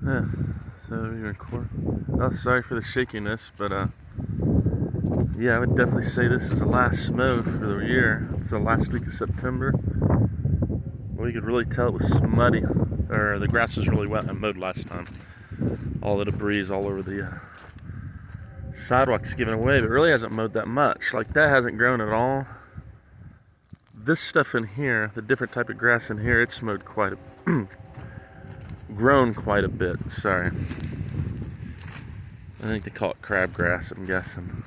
Yeah, so we record. Oh, sorry for the shakiness, but yeah, I would definitely say this is the last mow for the year. It's the last week of September. Well, you could really tell it was muddy, or the grass was really wet. I mowed last time. All the debris is all over the sidewalk's given away, but it really hasn't mowed that much. Like, that hasn't grown at all. This stuff in here, the different type of grass in here, it's mowed quite a grown quite a bit. Sorry. I think they call it crabgrass, I'm guessing.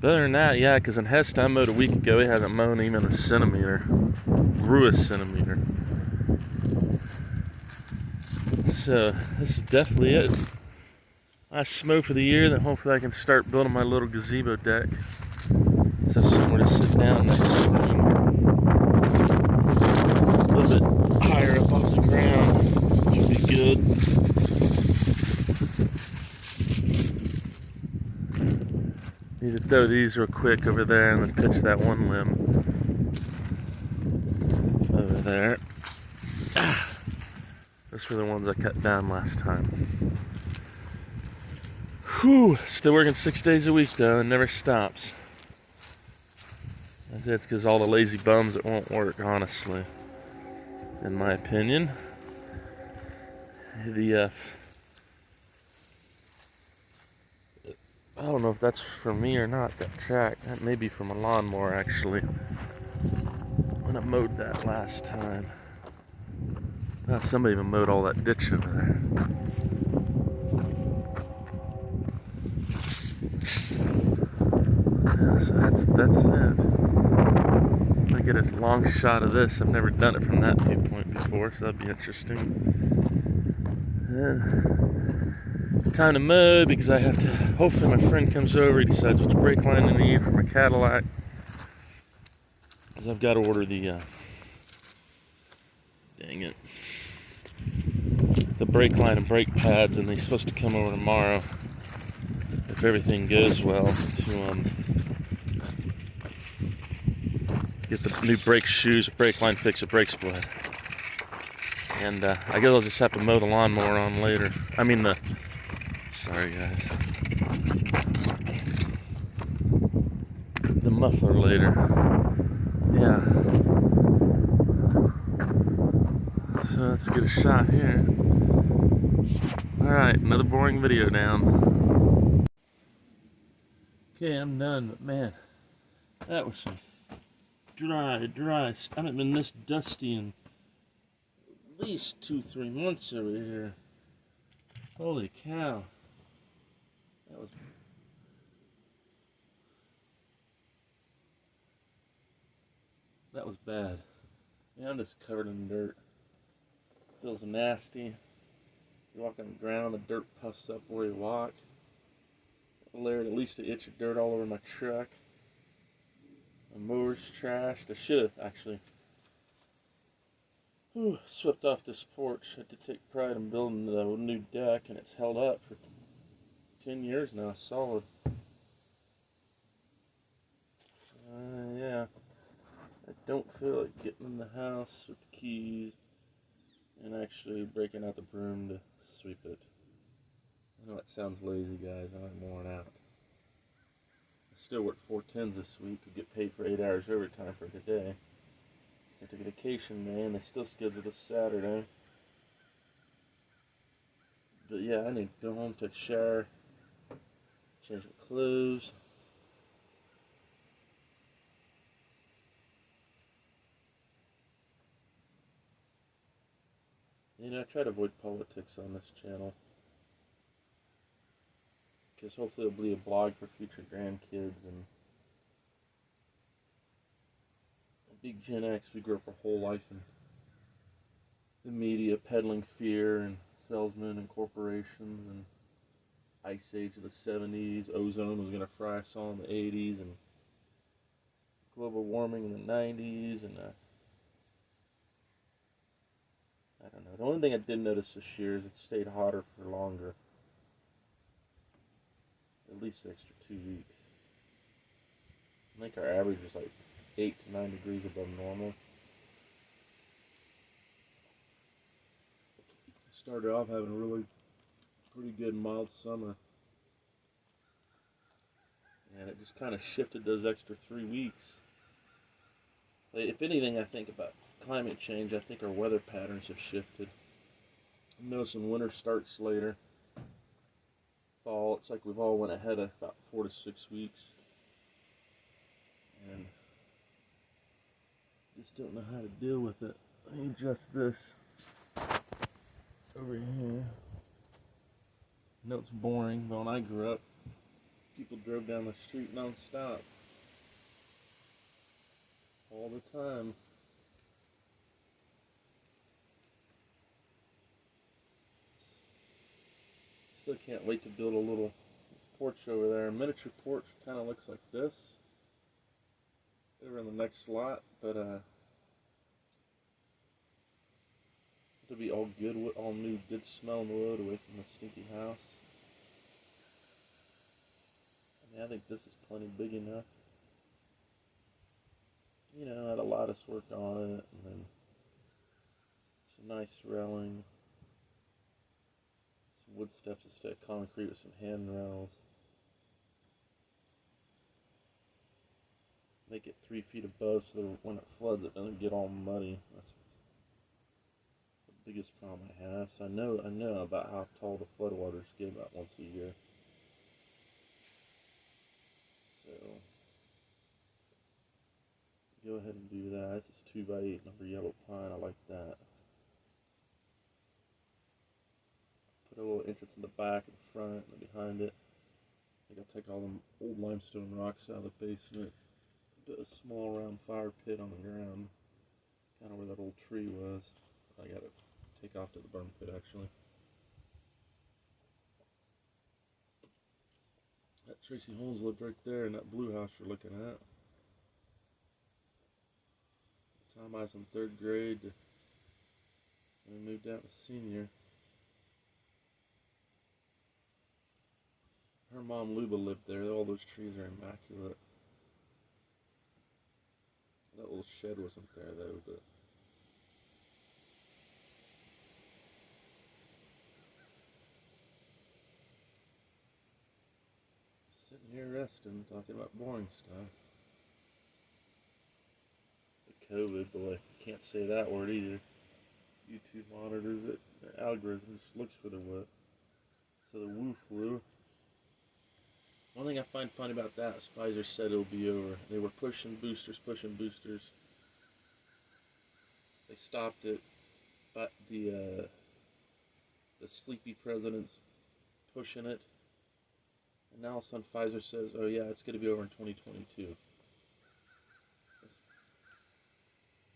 But other than that, yeah, because in Hesta I mowed a week ago, he hasn't mown even a centimeter. Grew a centimeter. So, this is definitely it. Last mow for the year, then hopefully I can start building my little gazebo deck. So somewhere to sit down next spring. A little bit higher up off the ground, which would be good. Need to throw these real quick over there and then touch that one limb over there. Those were the ones I cut down last time. Whew, still working 6 days a week though, and never stops. That's it, it's because all the lazy bums that won't work, honestly. In my opinion. I don't know if that's for me or not, that track. That may be from a lawnmower, actually. When I mowed that last time. Somebody even mowed all that ditch over there. Yeah, so that's it. I get a long shot of this. I've never done it from that viewpoint before, so that'd be interesting. Time to mow because I have to. Hopefully, my friend comes over. He decides which brake line to need for my Cadillac. Because I've got to order the. Dang it. The brake line and brake pads, and they're supposed to come over tomorrow, if everything goes well, to get the new brake shoes, brake line fix, a brake split. And I guess I'll just have to mow the lawnmower on later. I mean sorry guys. The muffler later. Yeah. So let's get a shot here. Alright, another boring video down. Okay, I'm done, but man, that was some dry. I haven't been this dusty in at least 2-3 months over here. Holy cow. That was bad. Yeah, I'm just covered in dirt. Feels nasty. You walk on the ground, the dirt puffs up where you walk. Layered at least an inch of dirt all over my truck. My mower's trashed. I should have actually swept off this porch. I had to take pride in building the new deck, and it's held up for 10 years now, solid. Yeah. I don't feel like getting in the house with the keys and actually breaking out the broom to sweep it. I know it sounds lazy, guys. I'm worn out. I still work 4 10s this week. Could get paid for 8 hours overtime for today. I took a vacation day and they still scheduled us Saturday. But yeah, I need to go home, take a shower, change my clothes. You know, I try to avoid politics on this channel. Because hopefully it'll be a blog for future grandkids. And big Gen X, we grew up our whole life in the media peddling fear and salesmen and corporations and ice age of the 70s, ozone was going to fry us all in the 80s, and global warming in the 90s, and I don't know. The only thing I did notice this year is it stayed hotter for longer. At least an extra 2 weeks. I think our average was like 8 to 9 degrees above normal. started off having a really pretty good mild summer, and it just kind of shifted those extra 3 weeks. If anything, I think about climate change, I think our weather patterns have shifted. I'm noticing winter starts later. Fall, it's like we've all went ahead of about 4 to 6 weeks. And just don't know how to deal with it. Let me adjust this over here. I know it's boring, but when I grew up, people drove down the street non-stop. All the time. Still can't wait to build a little porch over there. A miniature porch kind of looks like this. Over in the next slot, but it'll be all good, all new, good smell in the road away from the stinky house. I mean, I think this is plenty big enough. You know, I had a lattice work on it, and then some nice railing, some wood steps instead of concrete with some handrails. Make it 3 feet above so that when it floods it doesn't get all muddy. That's the biggest problem I have. So I know about how tall the floodwaters get about once a year. So go ahead and do that. This is 2x8 number yellow pine. I like that. Put a little entrance in the back and the front and behind it. I think I'll take all the old limestone rocks out of the basement. Put a small round fire pit on the ground, kind of where that old tree was. I gotta take off to the burn pit actually. That Tracy Holmes lived right there in that blue house you're looking at. The time I was in 3rd grade, we moved out to senior. Her mom Luba lived there. All those trees are immaculate. That little shed wasn't there though, but sitting here resting, talking about boring stuff. The COVID, boy, can't say that word either. YouTube monitors it, their algorithm just looks for the what. So the Wu flu. One thing I find funny about that is Pfizer said it'll be over. They were pushing boosters. They stopped it, but the sleepy president's pushing it. And now all of a sudden Pfizer says, oh yeah, it's going to be over in 2022.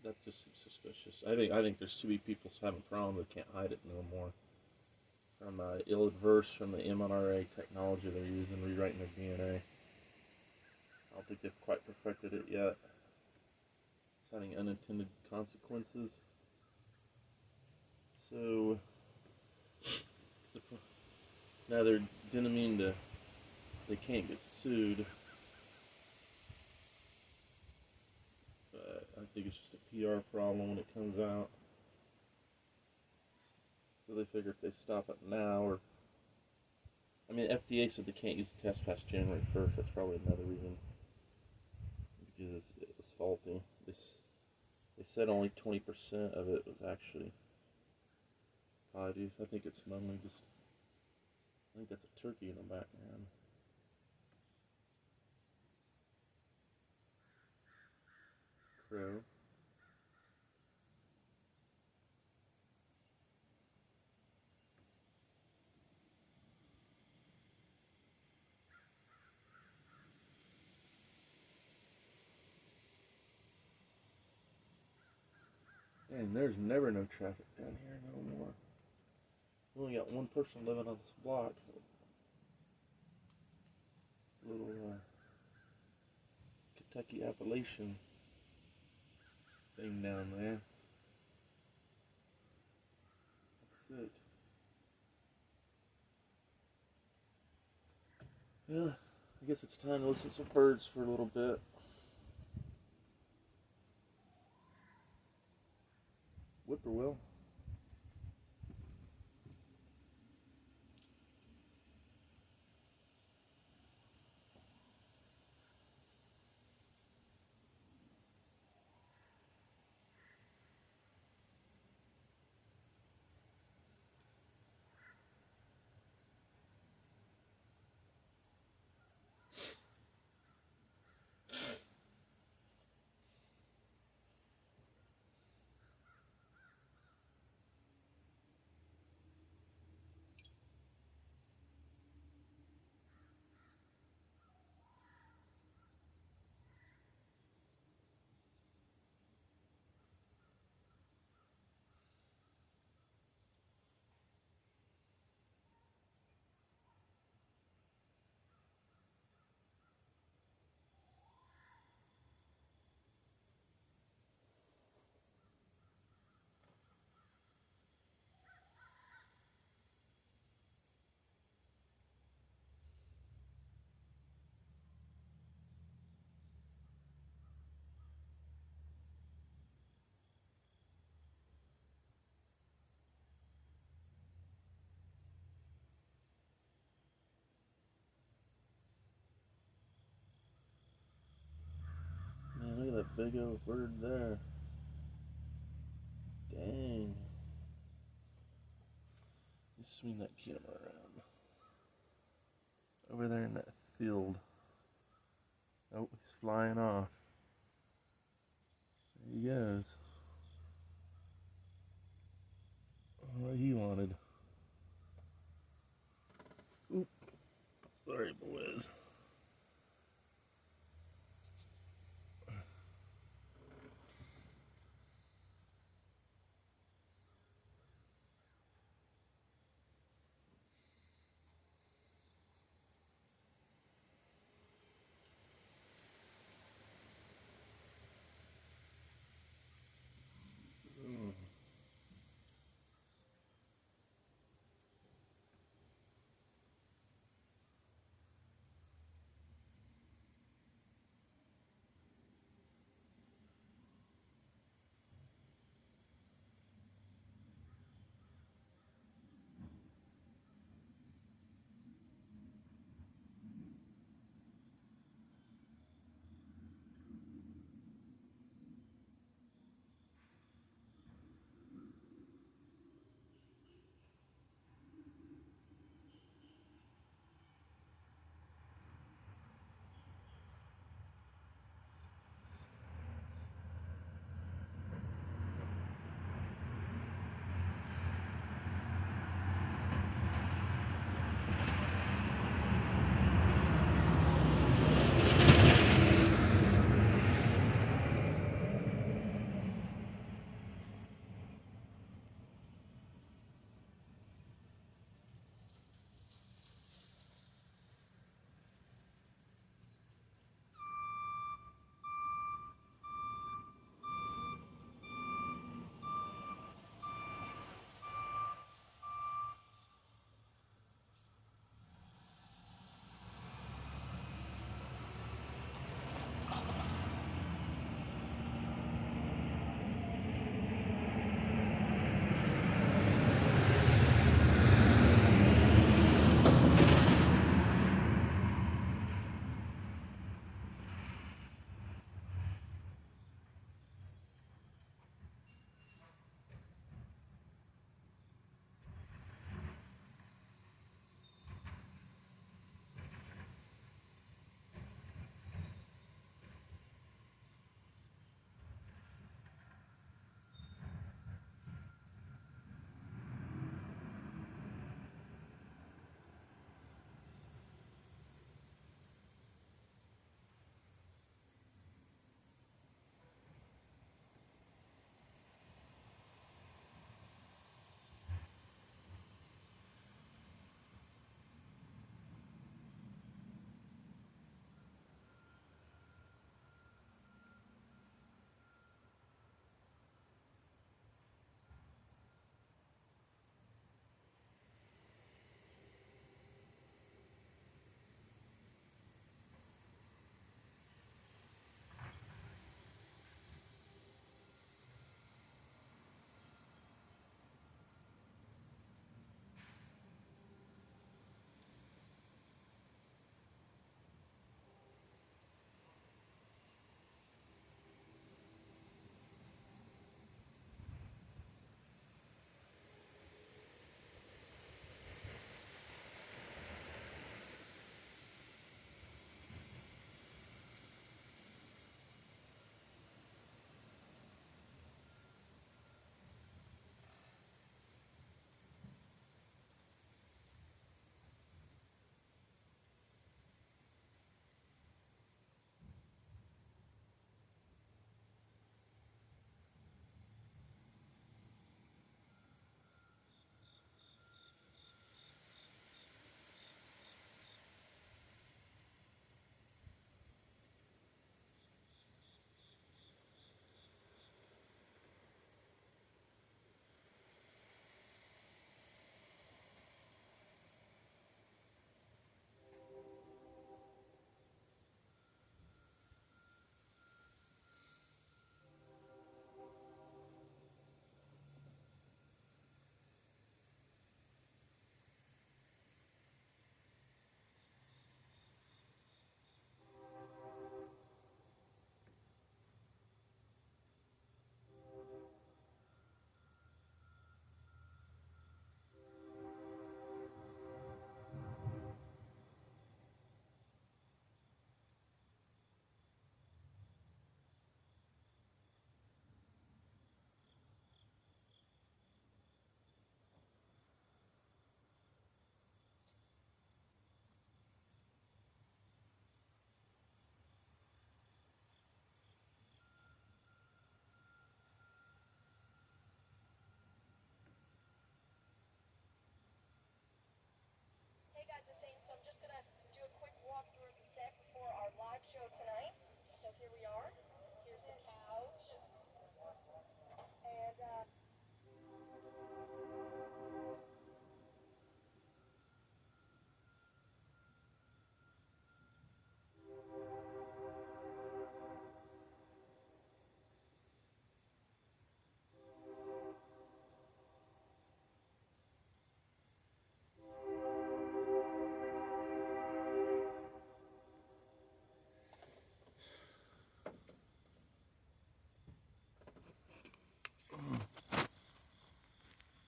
That just seems suspicious. I think there's too many people having problems that can't hide it no more. From ill-adverse from the mRNA technology they're using, rewriting their DNA. I don't think they've quite perfected it yet. It's having unintended consequences. So now they didn't mean to. They can't get sued. But I think it's just a PR problem when it comes out. So they figure if they stop it now, or I mean, FDA said they can't use the test past January 1st. That's probably another reason, because it's faulty. They said only 20% of it was actually positive. I think it's mainly just. I think that's a turkey in the background. Crow. And there's never no traffic down here no more. We only got one person living on this block. Little Kentucky Appalachian thing down there. That's it. Yeah, I guess it's time to listen to some birds for a little bit. Whippoorwill. big old bird there. Dang. Let's swing that camera around. Over there in that field. Oh, he's flying off. There he goes. What he wanted. Oop. Sorry, boys.